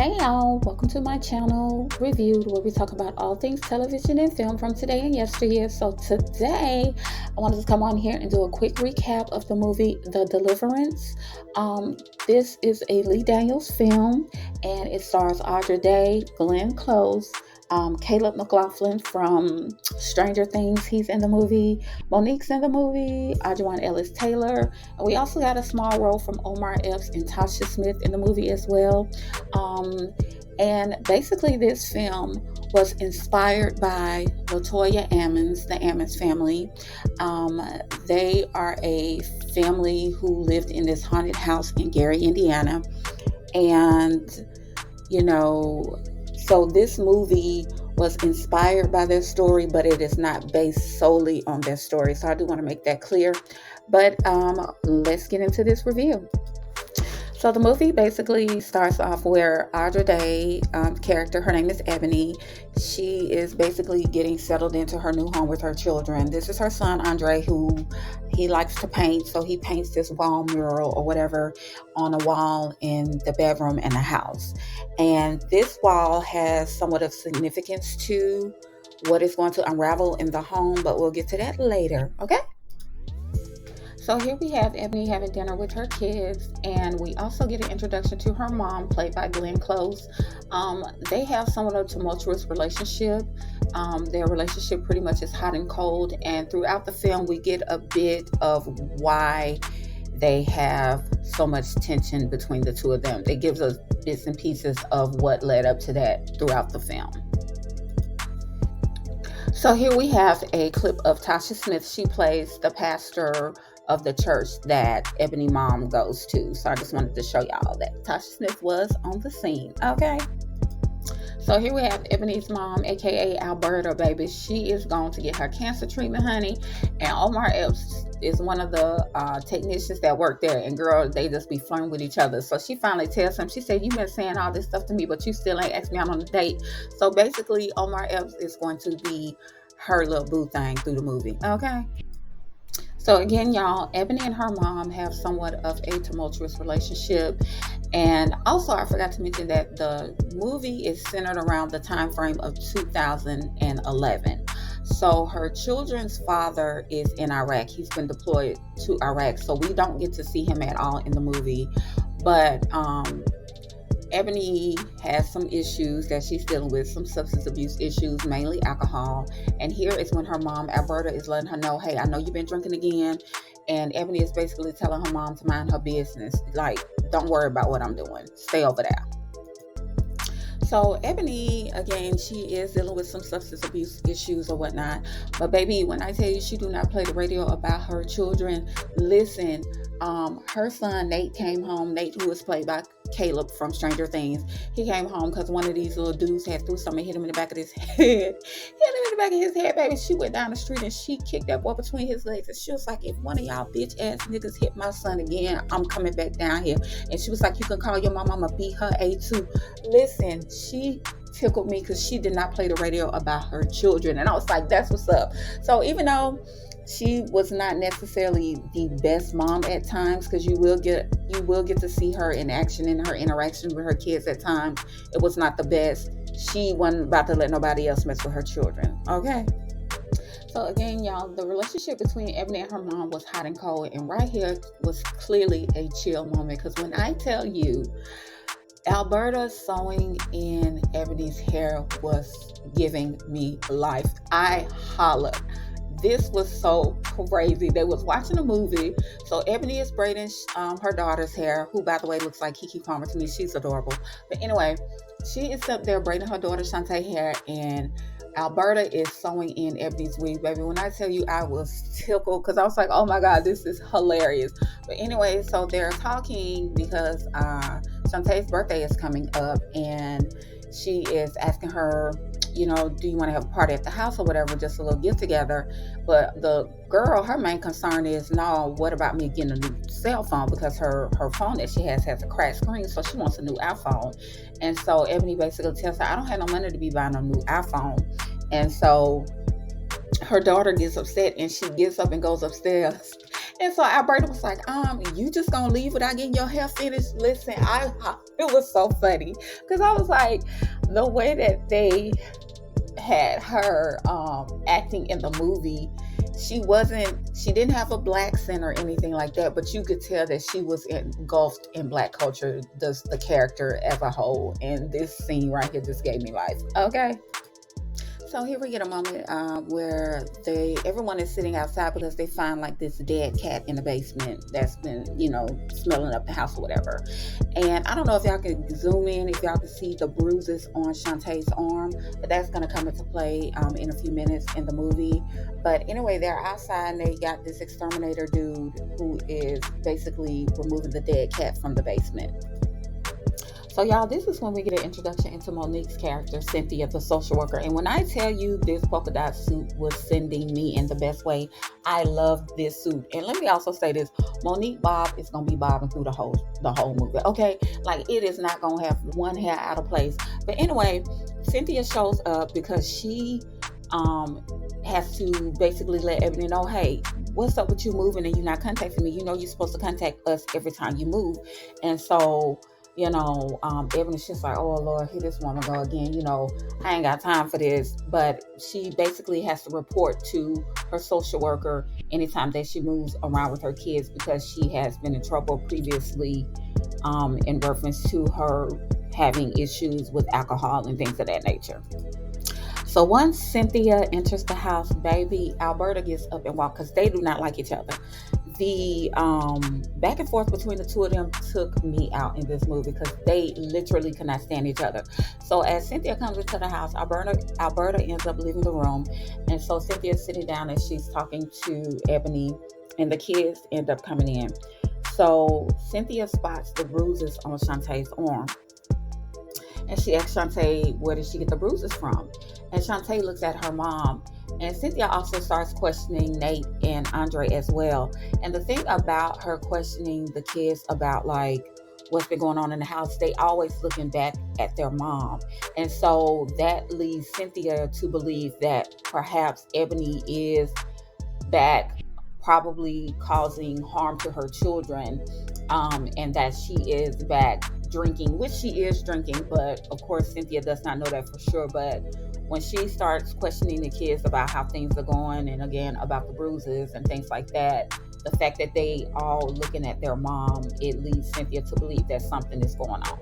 Hey y'all, welcome to my channel Reviewed, where we talk about all things television and film from today and yesteryear. So today I wanted to come on here and do a quick recap of the movie The Deliverance. This is a Lee Daniels film, and it stars Audra Day, Glenn Close, Caleb McLaughlin from Stranger Things. He's in the movie. Monique's in the movie. Ajuan Ellis Taylor. And we also got a small role from Omar Epps and Tasha Smith in the movie as well. And basically this film was inspired by LaToya Ammons, the Ammons family. They are a family who lived in this haunted house in Gary, Indiana. And, so this movie was inspired by their story, but it is not based solely on their story. So I do want to make that clear. But let's get into this review. So the movie basically starts off where Audra Day character, her name is Ebony, she is basically getting settled into her new home with her children. This is her son, Andre, who he likes to paint. So he paints this wall mural or whatever on a wall in the bedroom in the house. And this wall has somewhat of significance to what is going to unravel in the home, but we'll get to that later, okay? So here we have Ebony having dinner with her kids, and we also get an introduction to her mom, played by Glenn Close. They have somewhat of a tumultuous relationship. Their relationship pretty much is hot and cold, and throughout the film we get a bit of why they have so much tension between the two of them. It gives us bits and pieces of what led up to that throughout the film. So here we have a clip of Tasha Smith. She plays the pastor of the church that Ebony mom goes to. So I just wanted to show y'all that Tasha Smith was on the scene. Okay. So here we have Ebony's mom, aka Alberta, baby. She is going to get her cancer treatment, honey. And Omar Epps is one of the technicians that work there. And girl, they just be flirting with each other. So she finally tells him, she said, "You've been saying all this stuff to me, but you still ain't asked me out on a date." So basically, Omar Epps is going to be her little boo thing through the movie. Okay. So again, y'all, Ebony and her mom have somewhat of a tumultuous relationship. And also, I forgot to mention that the movie is centered around the time frame of 2011. So her children's father is in Iraq. He's been deployed to Iraq. So we don't get to see him at all in the movie. But Ebony has some issues that she's dealing with, some substance abuse issues, mainly alcohol. And here is when her mom, Alberta, is letting her know, "Hey, I know you've been drinking again." And Ebony is basically telling her mom to mind her business. Like, don't worry about what I'm doing. Stay over there. So Ebony, again, she is dealing with some substance abuse issues or whatnot. But baby, when I tell you she do not play the radio about her children, listen, her son Nate came home. Nate, who was played by Caleb from Stranger Things, he came home because one of these little dudes had threw something, hit him in the back of his head. Hit him in the back of his head, baby. She went down the street and she kicked that boy between his legs. And she was like, "If one of y'all bitch ass niggas hit my son again, I'm coming back down here." And she was like, "You can call your mom, I'ma beat her A2. Listen, she tickled me because she did not play the radio about her children. And I was like, that's what's up. So even though she was not necessarily the best mom at times, because you will get to see her in action in her interaction with her kids at times, it was not the best. She wasn't about to let nobody else mess with her children. Okay. So again, y'all, the relationship between Ebony and her mom was hot and cold, and right here was clearly a chill moment, because when I tell you, Alberta sewing in Ebony's hair was giving me life. I hollered. This was so crazy. They was watching a movie. So Ebony is braiding her daughter's hair, who, by the way, looks like Keke Palmer to me. She's adorable. But anyway, she is up there braiding her daughter Shantae hair, and Alberta is sewing in Ebony's wig, baby. When I tell you, I was tickled because I was like, "Oh my God, this is hilarious." But anyway, so they're talking because Shantae's birthday is coming up, and she is asking her, do you want to have a party at the house or whatever, just a little get together. But the girl, her main concern is, no, what about me getting a new cell phone? Because her phone that she has a cracked screen, so she wants a new iPhone. And so Ebony basically tells her, "I don't have no money to be buying a new iPhone." And so her daughter gets upset, and she gets up and goes upstairs And so Alberta was like, you just gonna leave without getting your hair finished? Listen, it was so funny because I was like, the way that they had her acting in the movie, she didn't have a black scent or anything like that, but you could tell that she was engulfed in black culture, the character as a whole. And this scene right here just gave me life. Okay. So here we get a moment where everyone is sitting outside because they find like this dead cat in the basement that's been, smelling up the house or whatever. And I don't know if y'all can zoom in, if y'all can see the bruises on Shantae's arm, but that's going to come into play in a few minutes in the movie. But anyway, they're outside and they got this exterminator dude who is basically removing the dead cat from the basement. So y'all, this is when we get an introduction into Monique's character, Cynthia, the social worker. And when I tell you this polka dot suit was sending me in the best way, I loved this suit. And let me also say this, Monique Bob is going to be bobbing through the whole movie, okay? Like, it is not going to have one hair out of place. But anyway, Cynthia shows up because she has to basically let Ebony know, hey, what's up with you moving and you not contacting me? You know you're supposed to contact us every time you move. And so Ebony's just like, oh Lord, here this woman go again. I ain't got time for this. But she basically has to report to her social worker anytime that she moves around with her kids because she has been in trouble previously in reference to her having issues with alcohol and things of that nature. So once Cynthia enters the house, baby, Alberta gets up and walks because they do not like each other. The back and forth between the two of them took me out in this movie because they literally could not stand each other. So as Cynthia comes into the house, Alberta ends up leaving the room. And so Cynthia's sitting down and she's talking to Ebony and the kids end up coming in. So Cynthia spots the bruises on Shantae's arm. And she asks Shantae, where did she get the bruises from? And Shantae looks at her mom. And Cynthia also starts questioning Nate and Andre as well. And the thing about her questioning the kids about like what's been going on in the house, they always looking back at their mom. And so that leads Cynthia to believe that perhaps Ebony is back, probably causing harm to her children, and that she is back drinking, which she is drinking, but of course Cynthia does not know that for sure. But when she starts questioning the kids about how things are going, and again about the bruises and things like that, the fact that they all looking at their mom, it leads Cynthia to believe that something is going on.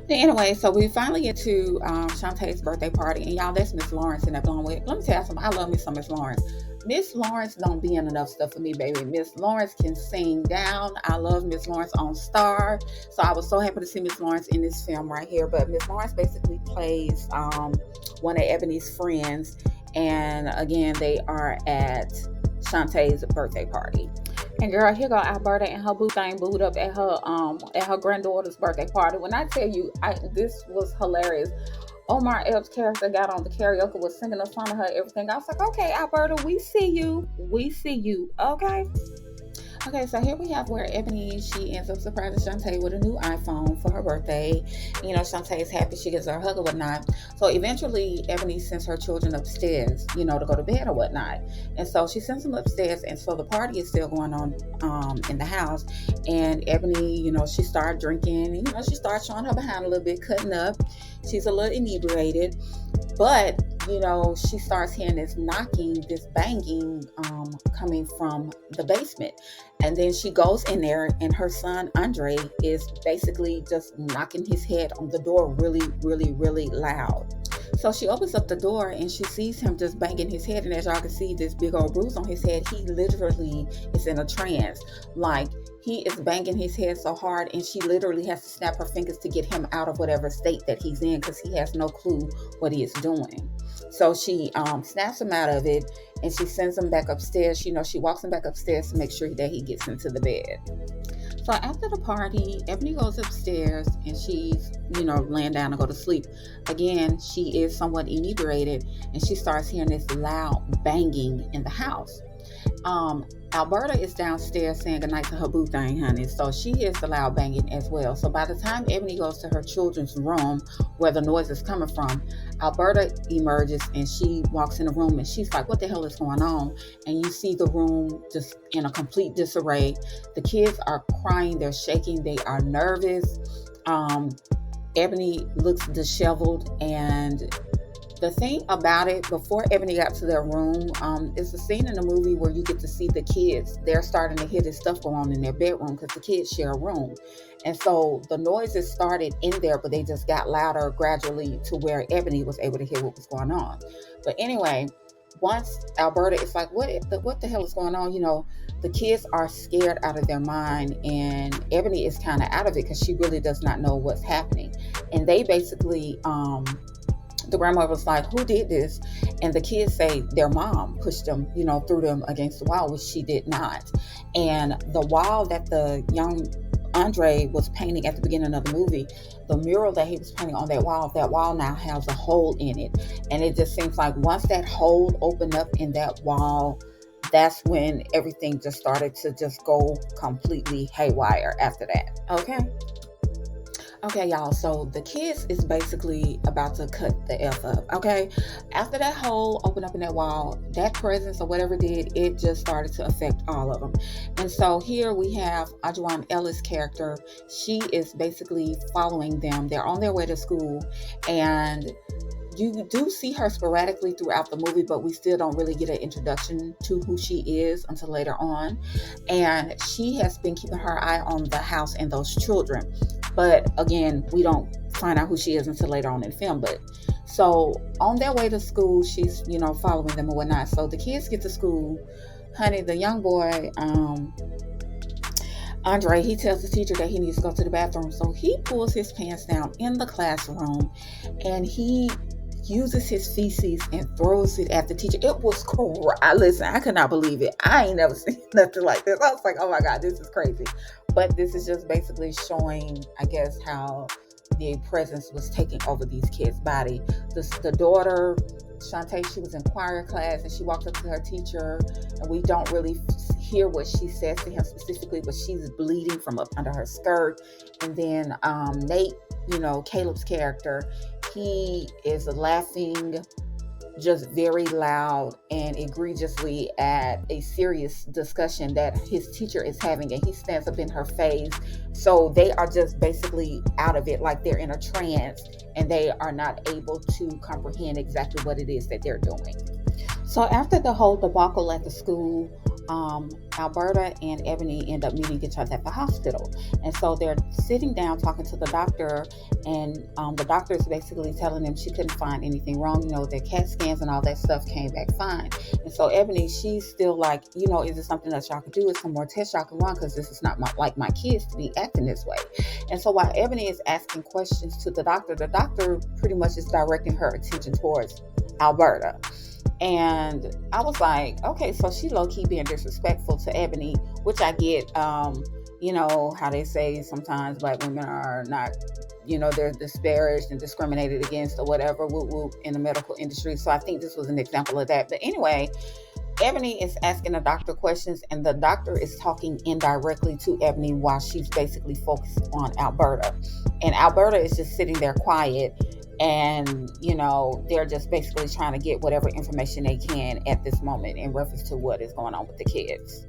Anyway, so we finally get to Shantae's birthday party, and y'all, that's Miss Lawrence in that blonde wig. Let me tell you something, I love me some Miss Lawrence. Miss Lawrence don't be in enough stuff for me, baby. Miss Lawrence can sing down. I love Miss Lawrence on Star. So I was so happy to see Miss Lawrence in this film right here. But Miss Lawrence basically plays one of Ebony's friends. And again, they are at Shantae's birthday party. And girl, here go Alberta and her boo thing booed up at her granddaughter's birthday party. When I tell you, this was hilarious. Omar Epps' character got on the karaoke, was singing a song to her, everything. I was like, okay, Alberta, we see you. Okay. Okay, so here we have where Ebony, she ends up surprising Shantae with a new iPhone for her birthday. Shantae is happy, she gets her hug or whatnot. So eventually, Ebony sends her children upstairs, to go to bed or whatnot. And so she sends them upstairs, and so the party is still going on in the house. And Ebony, she started drinking, she started showing her behind a little bit, cutting up. She's a little inebriated. But, she starts hearing this knocking, this banging coming from the basement. And then she goes in there and her son, Andre, is basically just knocking his head on the door really, really, really loud. So she opens up the door and she sees him just banging his head. And as y'all can see, this big old bruise on his head, he literally is in a trance. Like, he is banging his head so hard and she literally has to snap her fingers to get him out of whatever state that he's in because he has no clue what he is doing. So she snaps him out of it and she sends him back upstairs. She walks him back upstairs to make sure that he gets into the bed. So after the party, Ebony goes upstairs and she's, laying down to go to sleep. Again, she is somewhat inebriated and she starts hearing this loud banging in the house. Alberta is downstairs saying goodnight to her boo thing, honey. So she hears the loud banging as well. So by the time Ebony goes to her children's room where the noise is coming from, Alberta emerges and she walks in the room and she's like, what the hell is going on? And you see the room just in a complete disarray. The kids are crying, they're shaking, they are nervous. Ebony looks disheveled, and the thing about it, before Ebony got to their room, it's a scene in the movie where you get to see the kids. They're starting to hear this stuff going on in their bedroom because the kids share a room. And so the noises started in there, but they just got louder gradually to where Ebony was able to hear what was going on. But anyway, once Alberta is like, what the hell is going on? The kids are scared out of their mind, and Ebony is kind of out of it because she really does not know what's happening. And they basically, the grandmother was like, who did this? And the kids say their mom pushed them, threw them against the wall, which she did not. And the wall that the young Andre was painting at the beginning of the movie, the mural that he was painting on that wall now has a hole in it. And it just seems like once that hole opened up in that wall, that's when everything just started to just go completely haywire after that. Okay, y'all, so the kids is basically about to cut the F up, okay? After that hole opened up in that wall, that presence or whatever it did, it just started to affect all of them. And so here we have Ajuan Ellis' character. She is basically following them. They're on their way to school, and you do see her sporadically throughout the movie, but we still don't really get an introduction to who she is until later on. And she has been keeping her eye on the house and those children. But again, we don't find out who she is until later on in the film. But so on their way to school, she's, following them and whatnot. So the kids get to school. Honey, the young boy, Andre, he tells the teacher that he needs to go to the bathroom. So he pulls his pants down in the classroom and he uses his feces and throws it at the teacher. It was cool. Listen, I could not believe it. I ain't never seen nothing like this. I was like, oh my God, this is crazy. But this is just basically showing, I guess, how the presence was taking over these kids' body. The daughter, Shantae, she was in choir class and she walked up to her teacher, and we don't really hear what she says to him specifically, but she's bleeding from up under her skirt. And then Nate, Caleb's character, he is laughing just very loud and egregiously at a serious discussion that his teacher is having, and he stands up in her face. So they are just basically out of it, like they're in a trance and they are not able to comprehend exactly what it is that they're doing. So after the whole debacle at the school, Alberta and Ebony end up meeting each other at the hospital. And so they're sitting down talking to the doctor, and the doctor is basically telling them she couldn't find anything wrong. Their CAT scans and all that stuff came back fine. And so Ebony, she's still like, is this something that y'all could do? Is some more tests y'all can run? Because this is not like my kids to be acting this way. And so while Ebony is asking questions to the doctor pretty much is directing her attention towards Alberta. And I was like, okay, so she low-key being disrespectful to Ebony, which I get, how they say sometimes Black women are not, they're disparaged and discriminated against or whatever, in the medical industry. So I think this was an example of that. But anyway, Ebony is asking the doctor questions, and the doctor is talking indirectly to Ebony while she's basically focused on Alberta. And Alberta is just sitting there quiet. And, they're just basically trying to get whatever information they can at this moment in reference to what is going on with the kids.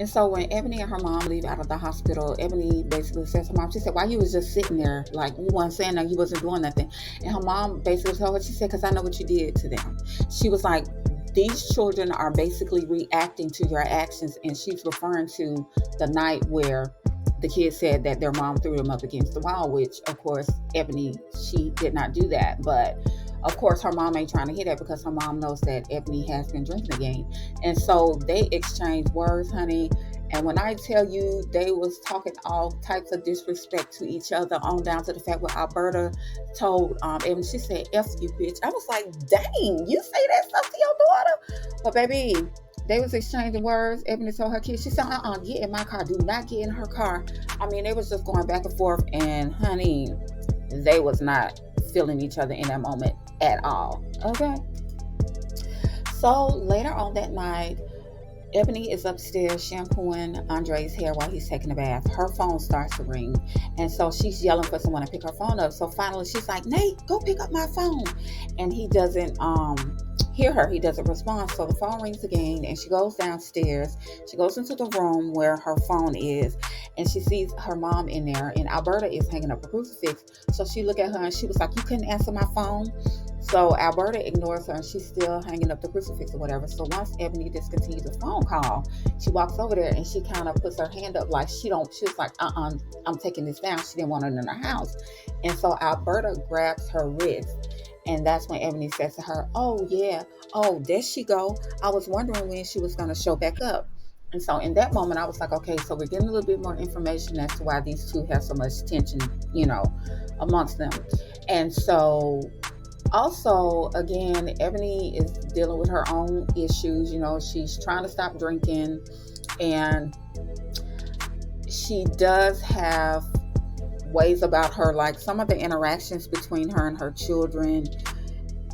And so when Ebony and her mom leave out of the hospital, Ebony basically says to her mom, she said, why you was just sitting there? Like, you wasn't saying that, you wasn't doing nothing. And her mom basically told her, she said, because I know what you did to them. She was like, these children are basically reacting to your actions. And she's referring to the night where the kids said that their mom threw them up against the wall, which, of course, Ebony, she did not do that. But, of course, her mom ain't trying to hear that because her mom knows that Ebony has been drinking again. And so they exchanged words, honey. And when I tell you they was talking all types of disrespect to each other, on down to the fact where Alberta told Ebony, she said, F you, bitch. I was like, dang, you say that stuff to your daughter? But, baby, they was exchanging words. Ebony told her kids, she said, get in my car. Do not get in her car. I mean, they was just going back and forth. And, honey, they was not feeling each other in that moment at all. Okay? So, later on that night, Ebony is upstairs shampooing Andre's hair while he's taking a bath. Her phone starts to ring. And so she's yelling for someone to pick her phone up. So finally she's like, Nate, go pick up my phone. And he doesn't hear her. He doesn't respond. So the phone rings again and she goes downstairs. She goes into the room where her phone is and she sees her mom in there, and Alberta is hanging up a crucifix. So she looked at her and she was like, you couldn't answer my phone? So Alberta ignores her and she's still hanging up the crucifix or whatever. So once Ebony discontinues the phone call, she walks over there and she kind of puts her hand up like she was like, I'm taking this down. She didn't want her in her house. And so Alberta grabs her wrist. And that's when Ebony says to her, oh yeah, oh, there she go. I was wondering when she was going to show back up. And so in that moment, I was like, okay, so we're getting a little bit more information as to why these two have so much tension, amongst them. And so also, again, Ebony is dealing with her own issues. She's trying to stop drinking, and she does have ways about her, like some of the interactions between her and her children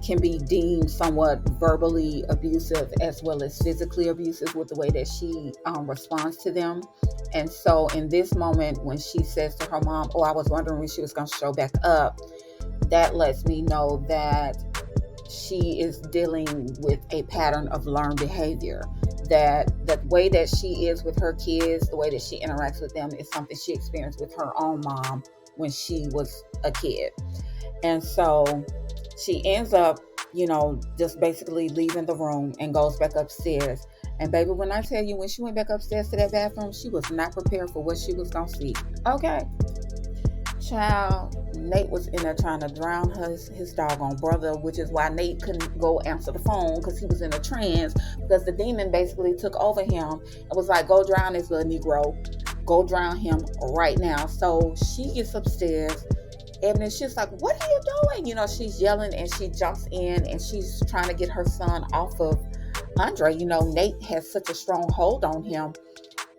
can be deemed somewhat verbally abusive as well as physically abusive with the way that she responds to them. And so in this moment, when she says to her mom, oh, I was wondering when she was going to show back up, that lets me know that she is dealing with a pattern of learned behavior. That the way that she is with her kids, the way that she interacts with them is something she experienced with her own mom when she was a kid. And so she ends up, just basically leaving the room and goes back upstairs. And baby, when I tell you, when she went back upstairs to that bathroom, she was not prepared for what she was going to see. Okay. Child, Nate was in there trying to drown his doggone brother, which is why Nate couldn't go answer the phone, because he was in a trance, because the demon basically took over him and was like, go drown this little Negro. Go drown him right now. So she gets upstairs. Ebony, she's like, what are you doing? She's yelling and she jumps in and she's trying to get her son off of Andre. Nate has such a strong hold on him.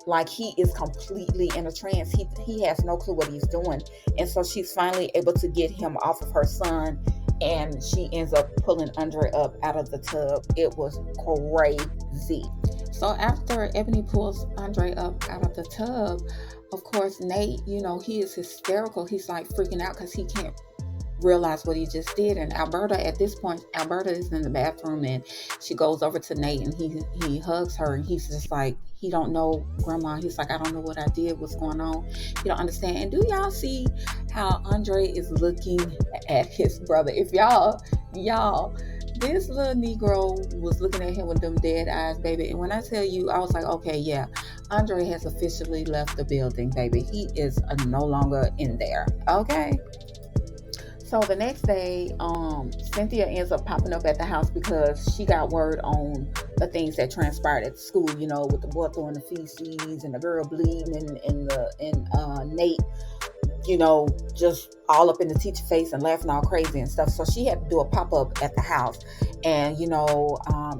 Like, he is completely in a trance. He has no clue what he's doing. And so she's finally able to get him off of her son, and she ends up pulling Andre up out of the tub. It was crazy. So after Ebony pulls Andre up out of the tub, of course, Nate, he is hysterical. He's like freaking out because he can't realize what he just did. And Alberta, at this point, Alberta is in the bathroom and she goes over to Nate and he hugs her and he's just like, he don't know, Grandma. He's like, I don't know what I did, what's going on. You don't understand. And do y'all see how Andre is looking at his brother? If y'all, this little Negro was looking at him with them dead eyes, baby. And when I tell you, I was like, okay, yeah, Andre has officially left the building, baby. He is no longer in there. Okay. So the next day, Cynthia ends up popping up at the house because she got word on the things that transpired at school, with the boy throwing the feces and the girl bleeding and Nate, just all up in the teacher face and laughing all crazy and stuff. So she had to do a pop-up at the house. And,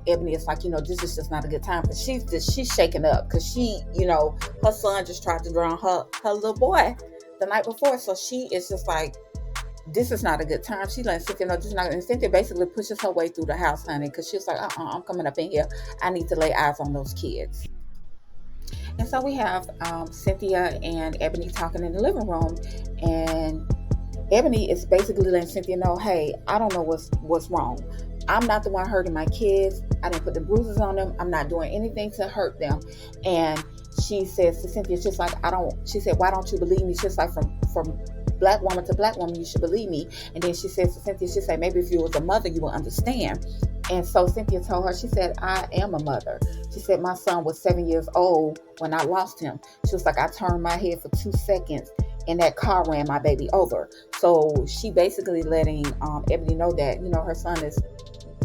Ebony is like, this is just not a good time, because she's shaking up because she, her son just tried to drown her little boy the night before. So she is just like, this is not a good time. She let Cynthia know this is not. And Cynthia basically pushes her way through the house, honey, because she was like, I'm coming up in here. I need to lay eyes on those kids. And so we have Cynthia and Ebony talking in the living room, and Ebony is basically letting Cynthia know, hey, I don't know what's wrong. I'm not the one hurting my kids. I didn't put the bruises on them. I'm not doing anything to hurt them. And she says to Cynthia, she's like, she said, why don't you believe me? She's like, from black woman to black woman, you should believe me. And then she says to Cynthia, she said, maybe if you was a mother, you would understand. And so Cynthia told her, she said, I am a mother. She said, my son was 7 years old when I lost him. She was like, I turned my head for 2 seconds and that car ran my baby over. So she basically letting Ebony know that, her son is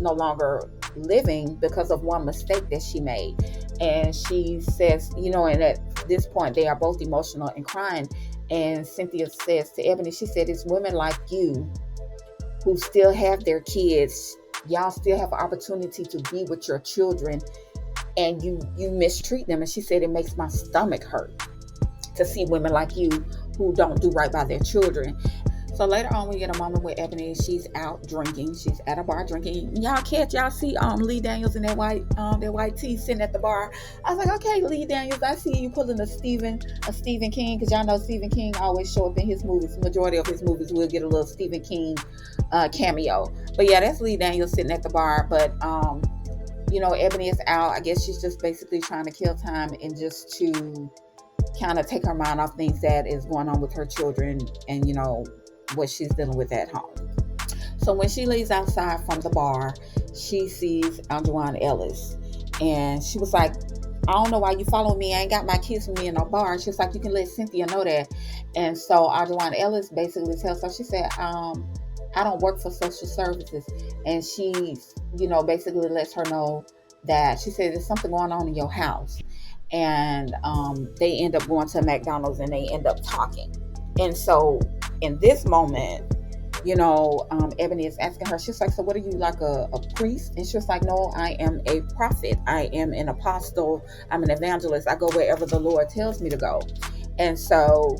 no longer living because of one mistake that she made. And she says, and at this point, they are both emotional and crying. And Cynthia says to Ebony, she said, it's women like you who still have their kids. Y'all still have an opportunity to be with your children, and you mistreat them. And she said, it makes my stomach hurt to see women like you who don't do right by their children. So later on, we get a moment with Ebony. She's out drinking. She's at a bar drinking. Y'all see Lee Daniels in that white tee sitting at the bar. I was like, okay, Lee Daniels, I see you pulling a Stephen King, because y'all know Stephen King always show up in his movies. The majority of his movies will get a little Stephen King cameo. But yeah, that's Lee Daniels sitting at the bar. But Ebony is out. I guess she's just basically trying to kill time and just to kind of take her mind off things that is going on with her children and what she's dealing with at home. So when she leaves outside from the bar, she sees Anjuan Ellis, and she was like, I don't know why you following me. I ain't got my kids with me in no bar. She was like, you can let Cynthia know that. And so Anjuan Ellis basically tells her, she said, I don't work for social services. And she, basically lets her know that, she said, there's something going on in your house. And they end up going to McDonald's and they end up talking. And so in this moment, Ebony is asking her, she's like, so what are you, like a priest? And she was like, no, I am a prophet. I am an apostle. I'm an evangelist. I go wherever the Lord tells me to go. And so,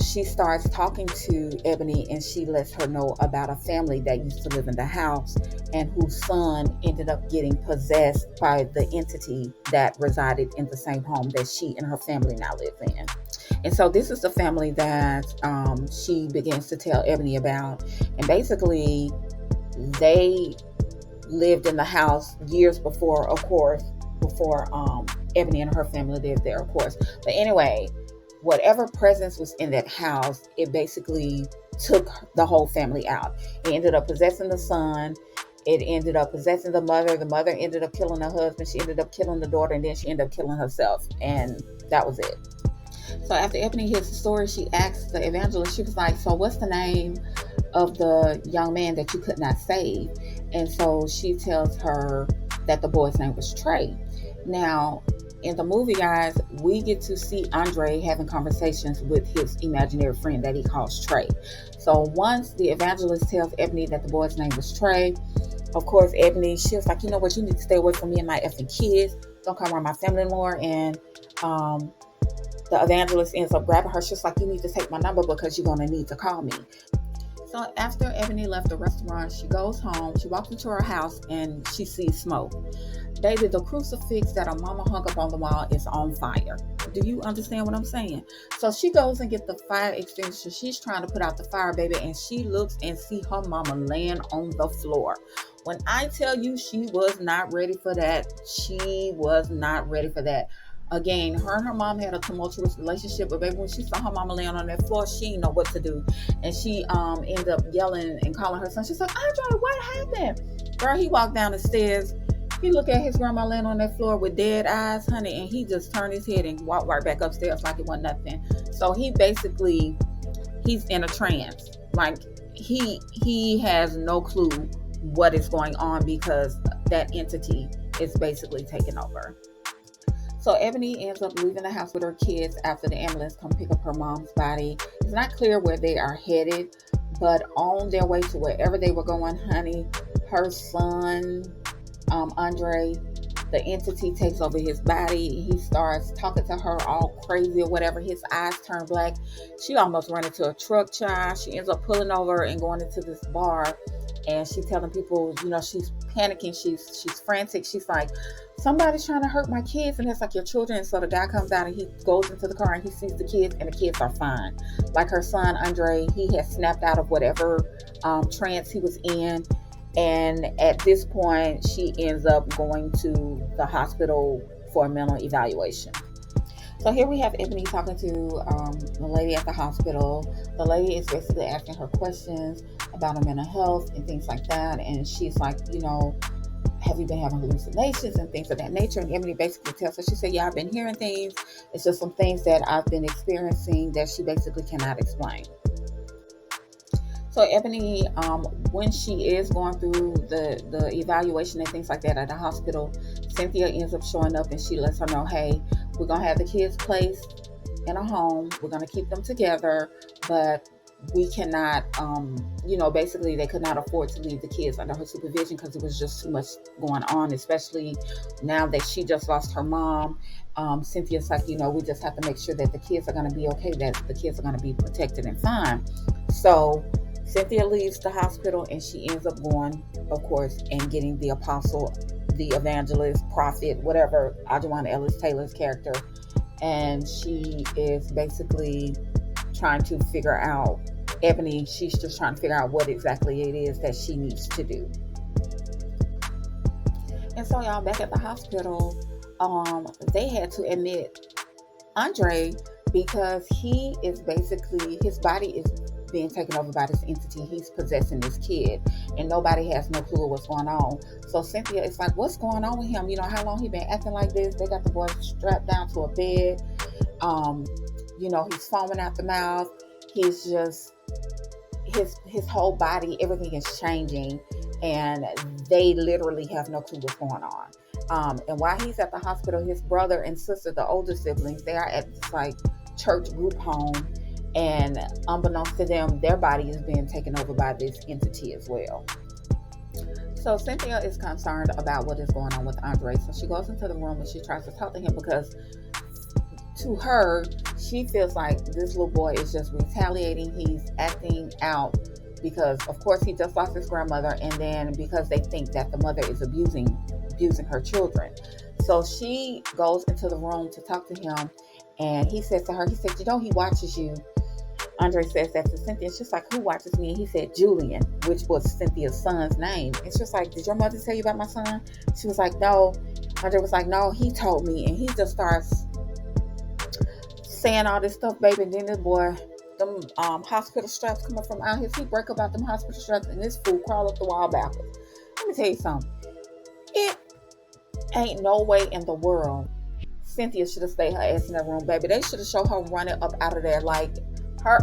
she starts talking to Ebony, and she lets her know about a family that used to live in the house and whose son ended up getting possessed by the entity that resided in the same home that she and her family now live in. And so this is the family that she begins to tell Ebony about. And basically, they lived in the house years before, of course, before Ebony and her family lived there, of course. But anyway, whatever presence was in that house, it basically took the whole family out. It ended up possessing the son. It ended up possessing the mother. The mother ended up killing her husband. She ended up killing the daughter, and then she ended up killing herself. And that was it. So after Ebony hears the story, she asks the evangelist, she was like, so what's the name of the young man that you could not save? And so she tells her that the boy's name was Trey. Now, in the movie, guys, we get to see Andre having conversations with his imaginary friend that he calls Trey. So once the evangelist tells Ebony that the boy's name was Trey, of course, Ebony, she was like, you know what, you need to stay away from me and my effing kids. Don't come around my family anymore. And the evangelist ends up grabbing her. She's like, you need to take my number because you're going to need to call me. So after Ebony left the restaurant, she goes home. She walks into her house and she sees smoke. Baby, the crucifix that her mama hung up on the wall is on fire. Do you understand what I'm saying? So she goes and gets the fire extinguisher. She's trying to put out the fire, baby, and she looks and see her mama laying on the floor. When I tell you she was not ready for that, she was not ready for that. Again, her and her mom had a tumultuous relationship, but baby, when she saw her mama laying on that floor, she didn't know what to do. And she ended up yelling and calling her son. She's like, Andre, what happened? Girl, he walked down the stairs. He looked at his grandma laying on that floor with dead eyes, honey, and he just turned his head and walked right back upstairs like it wasn't nothing. So he's in a trance. Like he has no clue what is going on because that entity is basically taking over. So Ebony ends up leaving the house with her kids after the ambulance come pick up her mom's body. It's not clear where they are headed, but on their way to wherever they were going, honey, her son, Andre, the entity takes over his body. He starts talking to her all crazy or whatever. His eyes turn black. She almost ran into a truck, child. She ends up pulling over and going into this bar. And she's telling people, she's panicking. She's frantic. She's like, somebody's trying to hurt my kids. And it's like, your children. And so the guy comes out and he goes into the car and he sees the kids, and the kids are fine. Like her son, Andre, he has snapped out of whatever trance he was in. And at this point, she ends up going to the hospital for a mental evaluation. So here we have Ebony talking to the lady at the hospital. The lady is basically asking her questions about her mental health and things like that. And she's like, have you been having hallucinations and things of that nature? And Ebony basically tells her, she said, yeah, I've been hearing things. It's just some things that I've been experiencing that she basically cannot explain. So Ebony, when she is going through the evaluation and things like that at the hospital, Cynthia ends up showing up and she lets her know, hey, we're going to have the kids placed in a home. We're going to keep them together, but we cannot, basically they could not afford to leave the kids under her supervision because it was just too much going on, especially now that she just lost her mom. Cynthia's like, we just have to make sure that the kids are going to be okay, that the kids are going to be protected and fine. So Cynthia leaves the hospital and she ends up going, of course, and getting the apostle, the evangelist, prophet, whatever, Ajuan Ellis Taylor's character. And she is basically trying to figure out, Ebony, she's just trying to figure out what exactly it is that she needs to do. And so, y'all, back at the hospital, they had to admit Andre because he is basically, his body is being taken over by this entity. He's possessing this kid, and nobody has no clue what's going on. So Cynthia is like, what's going on with him? How long he been acting like this? They got the boy strapped down to a bed. He's foaming out the mouth. He's just, his whole body, everything is changing, and they literally have no clue what's going on. And while he's at the hospital, his brother and sister, the older siblings, they are at this like church group home, and unbeknownst to them, their body is being taken over by this entity as well. So Cynthia is concerned about what is going on with Andre. So she goes into the room and she tries to talk to him because to her, she feels like this little boy is just retaliating. He's acting out because, of course, he just lost his grandmother, and then because they think that the mother is abusing her children. So she goes into the room to talk to him, and he says to her, he said, he watches you. Andre says that to Cynthia. She's like, who watches me? And he said, Julian, which was Cynthia's son's name. And she's like, did your mother tell you about my son? She was like, no. Andre was like, no, he told me. And he just starts saying all this stuff, baby. And then this boy, them hospital straps coming from out his feet, break up out them hospital straps, and this fool crawl up the wall backwards. Let me tell you something. It ain't no way in the world Cynthia should have stayed her ass in that room, baby. They should have showed her running up out of there like her.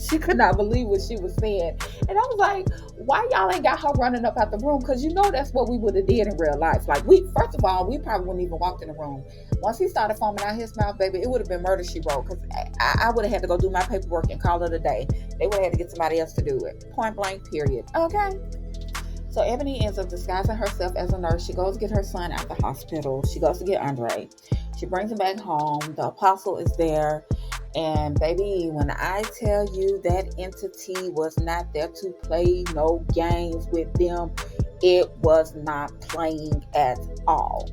She could not believe what she was saying. And I was like, why y'all ain't got her running up out the room? Because that's what we would have did in real life. Like, first of all, we probably wouldn't even walked in the room. Once he started foaming out his mouth, baby, it would have been murder, she wrote. Because I would have had to go do my paperwork and call it a day. They would have had to get somebody else to do it. Point blank, period. Okay. So Ebony ends up disguising herself as a nurse. She goes to get her son out the hospital. She goes to get Andre. She brings him back home. The apostle is there. And baby, when I tell you that entity was not there to play no games with them, it was not playing at all.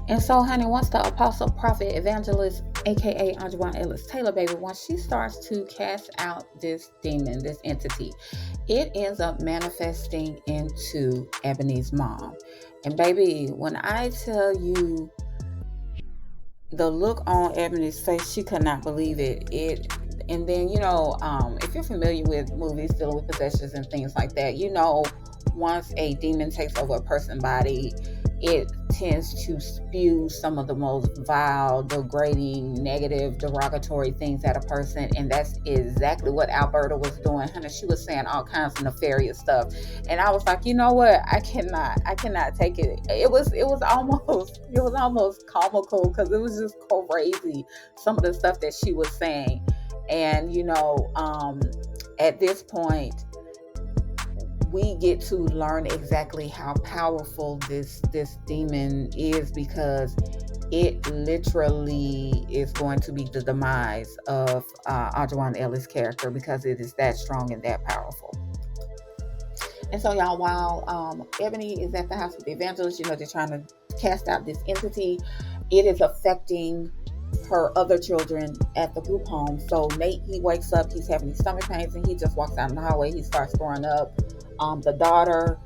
And so, honey, once the apostle, prophet, evangelist, aka Ajuan Ellis Taylor, baby, once she starts to cast out this demon, this entity, it ends up manifesting into Ebony's mom. And baby, when I tell you the look on Ebony's face, she could not believe it. And then, if you're familiar with movies dealing with possessions and things like that, once a demon takes over a person's body, it tends to spew some of the most vile, degrading, negative, derogatory things at a person. And that's exactly what Alberta was doing. Honey, she was saying all kinds of nefarious stuff. And I was like, you know what? I cannot take it. It was almost comical because it was just crazy, some of the stuff that she was saying. And, at this point, we get to learn exactly how powerful this demon is, because it literally is going to be the demise of Ajuan Ellis' character, because it is that strong and that powerful. And so, y'all, while Ebony is at the house with the evangelist, they're trying to cast out this entity. It is affecting her other children at the group home. So Nate, he wakes up, he's having stomach pains, and he just walks out in the hallway. He starts throwing up. The daughter,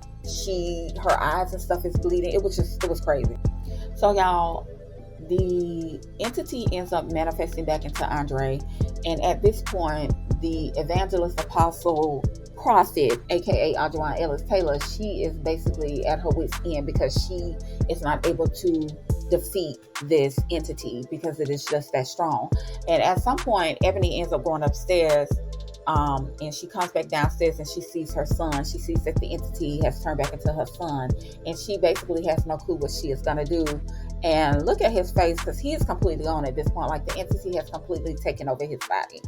her eyes and stuff is bleeding. It was crazy. So, y'all, the entity ends up manifesting back into Andre. And at this point, the evangelist, apostle, prophet, aka Ajuan Ellis Taylor, she is basically at her wit's end because she is not able to defeat this entity because it is just that strong. And at some point, Ebony ends up going upstairs, and she comes back downstairs and she sees her son. She sees that the entity has turned back into her son, and she basically has no clue what she is going to do. And look at his face, because he is completely on at this point. Like, the entity has completely taken over his body.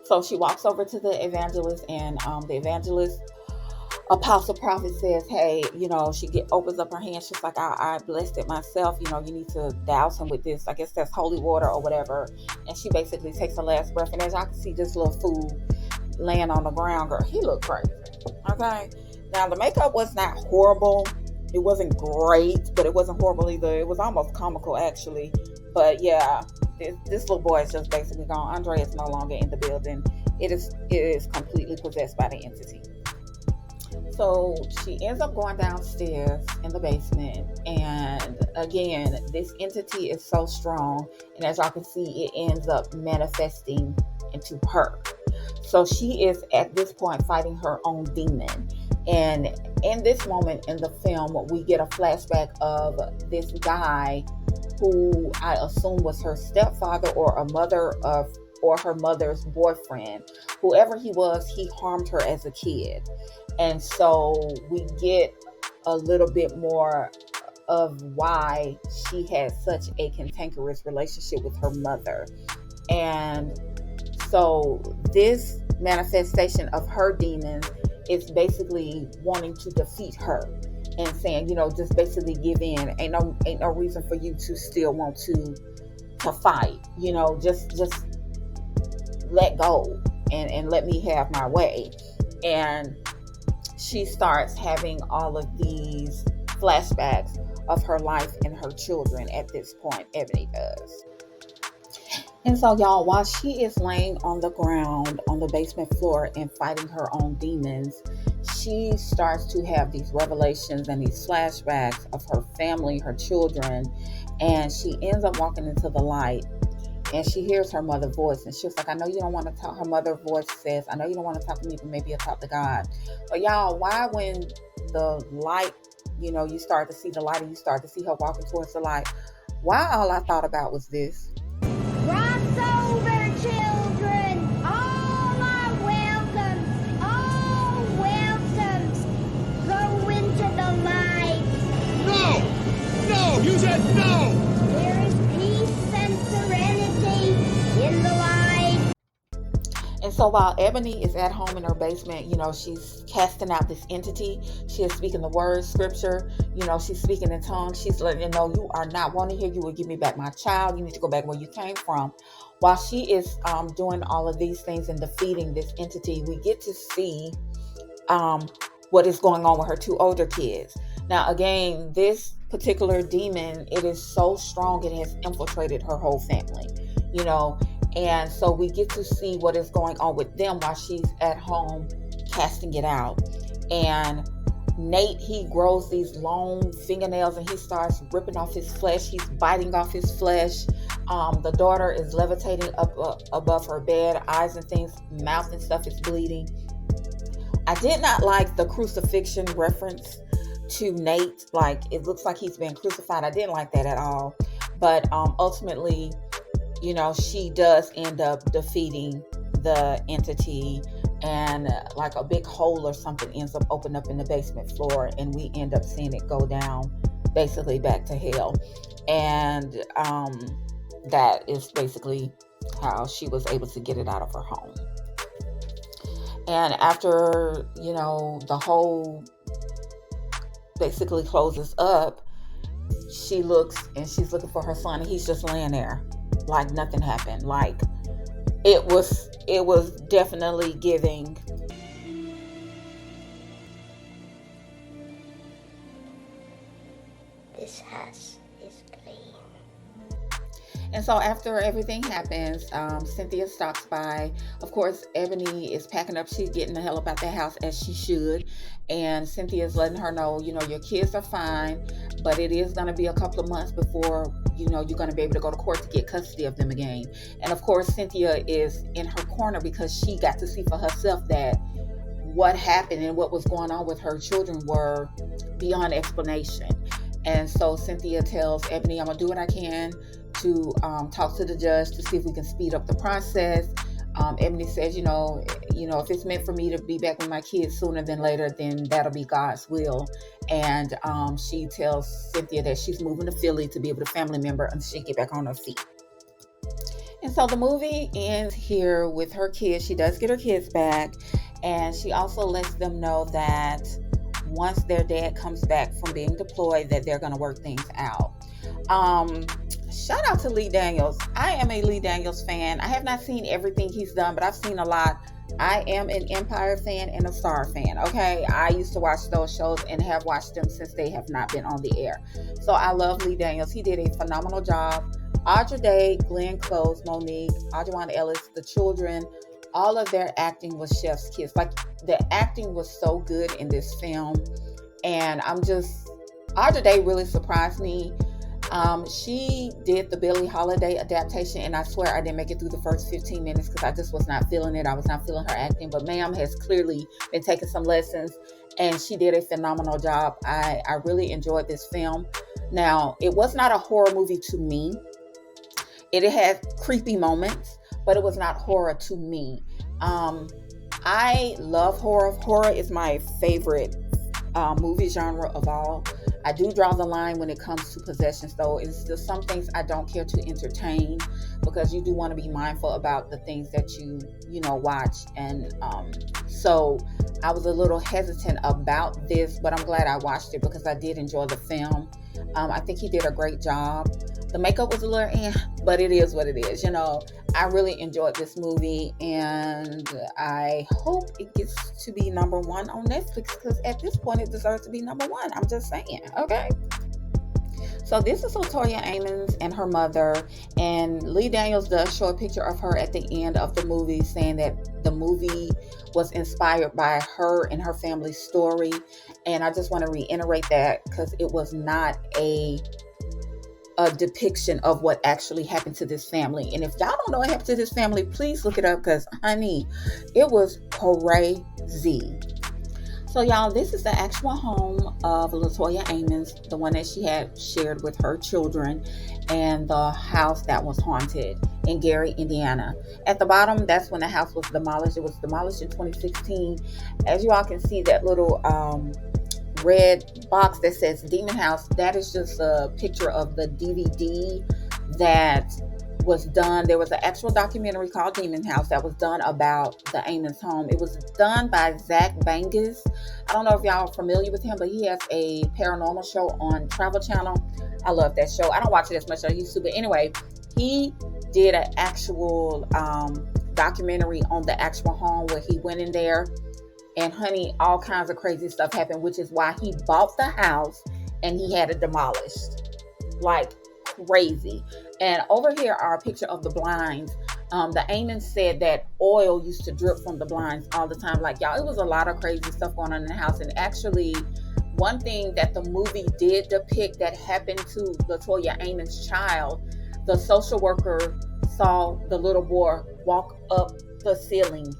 So she walks over to the evangelist, and the evangelist, apostle prophet, says, hey, opens up her hand. She's like, I blessed it myself. You need to douse him with this. I guess that's holy water or whatever. And she basically takes her last breath. And as y'all can see, this little fool laying on the ground, girl, he looked crazy. Okay. Now, the makeup was not horrible. It wasn't great, but it wasn't horrible either. It was almost comical, actually. But yeah, this little boy is just basically gone. Andre is no longer in the building. It is completely possessed by the entity. So she ends up going downstairs in the basement, and again, this entity is so strong, and as y'all can see, it ends up manifesting into her. So she is at this point fighting her own demon. And in this moment in the film, we get a flashback of this guy who I assume was her stepfather or her mother's boyfriend. Whoever he was, he harmed her as a kid. And so we get a little bit more of why she had such a cantankerous relationship with her mother. And so this manifestation of her demons is basically wanting to defeat her and saying, just basically give in. Ain't no reason for you to still want to fight. Just let go and let me have my way. And she starts having all of these flashbacks of her life and her children at this point. Ebony does. And so, y'all, while she is laying on the ground on the basement floor and fighting her own demons, she starts to have these revelations and these flashbacks of her family, her children, and she ends up walking into the light, and she hears her mother's voice, and she was like, I know you don't want to talk. Her mother's voice says, I know you don't want to talk to me, but maybe you'll talk to God. But y'all, why when the light, you start to see the light and you start to see her walking towards the light, why all I thought about was this. Crossover children, all are welcome, go into the light. No, you said no. There is peace and serenity in the light. And so while Ebony is at home in her basement, she's casting out this entity. She is speaking the word, scripture. She's speaking in tongues. She's letting you know, you are not wanting here. You will give me back my child. You need to go back where you came from. While she is doing all of these things and defeating this entity, we get to see what is going on with her two older kids. Now, again, this particular demon, it is so strong, it has infiltrated her whole family, and so we get to see what is going on with them while she's at home casting it out. And Nate, he grows these long fingernails and he starts ripping off his flesh. He's biting off his flesh. The daughter is levitating up above her bed, eyes and things, mouth and stuff is bleeding. I did not like the crucifixion reference to Nate. Like, it looks like he's been crucified. I didn't like that at all. But ultimately, she does end up defeating the entity, and like a big hole or something ends up opening up in the basement floor, and we end up seeing it go down basically back to hell. And that is basically how she was able to get it out of her home. And after, the whole basically closes up, she looks and she's looking for her son, and he's just laying there like nothing happened. Like, it was definitely giving This house is clean. And so after everything happens, Cynthia stops by. Of course, Ebony is packing up. She's getting the hell up out the house, as she should. And Cynthia's letting her know, your kids are fine, but it is going to be a couple of months before, you're going to be able to go to court to get custody of them again. And of course, Cynthia is in her corner because she got to see for herself that what happened and what was going on with her children were beyond explanation. And so Cynthia tells Ebony, I'm going to do what I can to talk to the judge to see if we can speed up the process. Ebony says, if it's meant for me to be back with my kids sooner than later, then that'll be God's will. And she tells Cynthia that she's moving to Philly to be with a family member until she get back on her feet. And so the movie ends here with her kids. She does get her kids back, and she also lets them know that once their dad comes back from being deployed, that they're going to work things out. Shout out to Lee Daniels. I am a Lee Daniels fan. I have not seen everything he's done, but I've seen a lot. I am an Empire fan and a Star fan. Okay, I used to watch those shows and have watched them since they have not been on the air. So I love Lee Daniels. He did a phenomenal job. Audra Day, Glenn Close, Monique, Audra Ellis, the children, all of their acting was chef's kiss. Like, the acting was so good in this film, and Audra Day really surprised me. She did the Billie Holiday adaptation, and I swear I didn't make it through the first 15 minutes because I just was not feeling it. I was not feeling her acting, but ma'am has clearly been taking some lessons, and she did a phenomenal job. I really enjoyed this film. Now, it was not a horror movie to me. It had creepy moments, but it was not horror to me. I love horror. Horror is my favorite movie genre of all. I do draw the line when it comes to possessions, though. It's just some things I don't care to entertain, because you do want to be mindful about the things that you watch. And so I was a little hesitant about this, but I'm glad I watched it because I did enjoy the film. I think he did a great job. The makeup was a little but it is what it is. I really enjoyed this movie, and I hope it gets to be number one on Netflix, because at this point it deserves to be number one. I'm just saying, okay? So this is Latoya Ammons and her mother, and Lee Daniels does show a picture of her at the end of the movie, saying that the movie was inspired by her and her family's story. And I just want to reiterate that, because it was not a depiction of what actually happened to this family. And if y'all don't know what happened to this family, please look it up, because honey, it was crazy. So y'all, this is the actual home of Latoya Ammons, the one that she had shared with her children, and the house that was haunted in Gary, Indiana. At the bottom, that's when the house was demolished. It was demolished in 2016. As you all can see, that little red box that says Demon House, that is just a picture of the DVD that was done. There was an actual documentary called Demon House that was done about the Ammons home. It was done by Zach Bangas. I don't know if y'all are familiar with him, but he has a paranormal show on Travel Channel. I love that show. I don't watch it as much as I used to, but anyway, he did an actual documentary on the actual home where he went in there. And honey, all kinds of crazy stuff happened, which is why he bought the house and he had it demolished. Like crazy. And over here are a picture of the blinds. The Ammons said that oil used to drip from the blinds all the time. Like, y'all, it was a lot of crazy stuff going on in the house. And actually, one thing that the movie did depict that happened to Latoya Ammons' child, the social worker saw the little boy walk up the ceiling.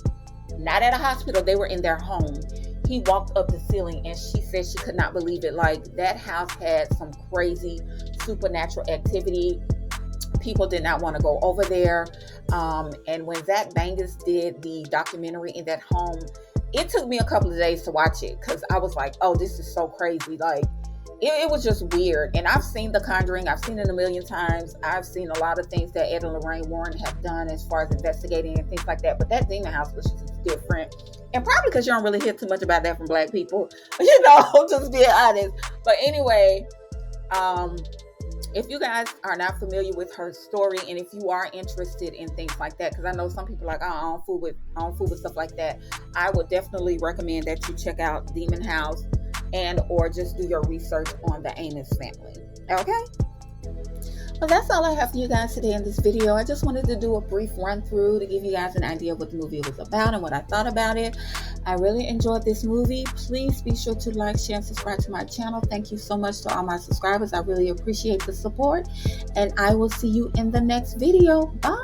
Not at a hospital, they were in their home. He walked up the ceiling, and she said she could not believe it. Like, that house had some crazy supernatural activity. People did not want to go over there. And when Zach Bangas did the documentary in that home, it took me a couple of days to watch it, because I was like, oh, this is so crazy. Like, it was just weird. And I've seen The Conjuring. I've seen it a million times. I've seen a lot of things that Ed and Lorraine Warren have done as far as investigating and things like that. But that Demon House was just different. And probably because you don't really hear too much about that from Black people. Just being honest. But anyway, if you guys are not familiar with her story, and if you are interested in things like that, because I know some people are like, oh, I don't fool with stuff like that, I would definitely recommend that you check out Demon House, and or just do your research on the Ammons family. Okay? Well, that's all I have for you guys today in this video. I just wanted to do a brief run through to give you guys an idea of what the movie was about and what I thought about it. I really enjoyed this movie. Please be sure to like, share, and subscribe to my channel. Thank you so much to all my subscribers. I really appreciate the support. And I will see you in the next video. Bye.